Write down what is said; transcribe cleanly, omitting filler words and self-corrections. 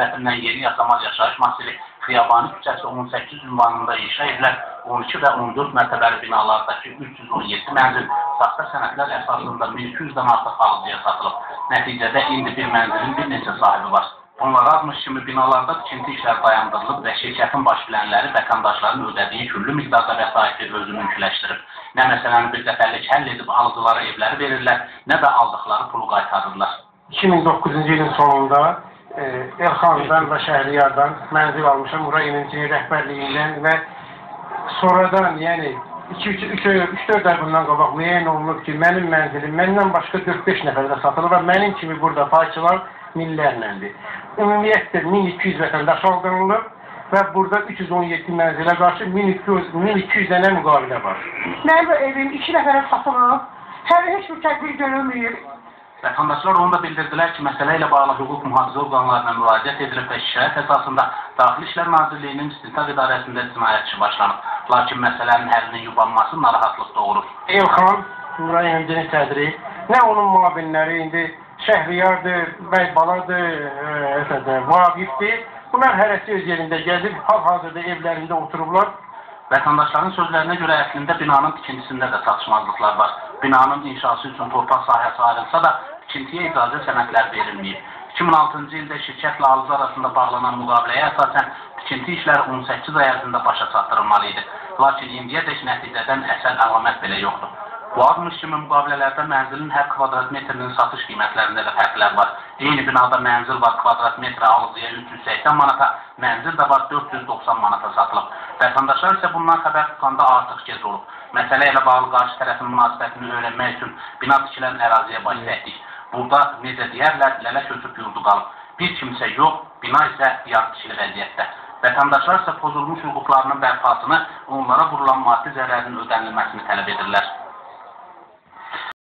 tərəfindən yeni yasamal yaşayış masivi Xiyabani küçəsi 18 ünvanında inşa edilən 12 və 14 mərtəbəli binalardakı 317 mənzil saxta sənədlər əsasında 1200-dən artıq alıcıya satılıb. Nəticədə indi bir mənzilin bir neçə sahibi var. Onlar azmış kimi binalarda tikinti işlər dayandırılıb və şirkətin baş bilənləri vətəndaşların ödədiyi küllü miqdarda vəsaiti özü mülkləşdirib. Nə məsələni bir dəfəlik həll edib alıcılara evləri verirlər, nə də aldıqları pulu qaytarırlar. 2009-cu ilin sonunda Elxandan və Şəhriyardan mənzil almışam Ura Eminçinin rəhbərliyindən və sonradan, yəni 3-4 ay bundan qabaq müəyyən olunub ki, mənim mənzilim məndən başqa 4-5 nəfərdə satılır və mənim kimi burada payçılar minlərləndir. Ümumiyyətlə 1200 vətəndaş aldırılır və burada 317 mənzilə qarşı 1200 dənə müqavilə var. Mənim evim 2 nəfərə satılıb, hələ heç bir tədbir görülməyib. Vətəndaşlar onu da bildirdilər ki, məsələ ilə bağlı hüquq mühafizə orqanlarına müraciət edilib və şikayət əsasında Daxili İşlər Nazirliyinin İstintaq İdarəsində cinayət işi başlanıb. Lakin məsələnin həlinin yubanması narahatlıq doğurur. Elxan, Ura Eminçinin sədri, nə onun müavinləri indi Şəhriyardır, Bəybaladır, Vaqifdir. Bunlar hərəsi öz yerində gəzib, hal-hazırda evlərində oturublar. Vətəndaşların sözlərinə görə əslində binanın tikintisində də çatışmazlıqlar var. Binanın inşası üçün torpaq sahəsi ayrılsa da tikintiyə icazə sənədlər verilməyib. 2006-cı ildə şirkətlə alıcı arasında bağlanan müqaviləyə əsasən tikinti işləri 18 ay ərzində başa çatdırılmalı idi. Lakin indiyədək nəticədən əsər əlamət belə yoxdur. Bu admış kimi müqavilələrdə mənzilin hər kvadrat metrinin satış qiymətlərində də fərqlər var. Eyni binada mənzil var kvadrat metrə alıcıya 380 manata, mənzil də var 490 manata satılıb. Vətəndaşlar isə bundan xəbər tutanda artıq gec olub. Məsələ ilə bağlı qarşı tərəfin münasibətini öyrənmək üçün bina tikilən əraziyə baş etdik. Burada necə deyərlər, lələ köçüb yurdu qalıb. Bir kimsə yox, bina isə yad kişili vəziyyətdə. Vətəndaşlar isə pozulmuş hüquqlarının bərpasını, onlara vurulan maddi zərərin ödənilməsini tələb edirlər.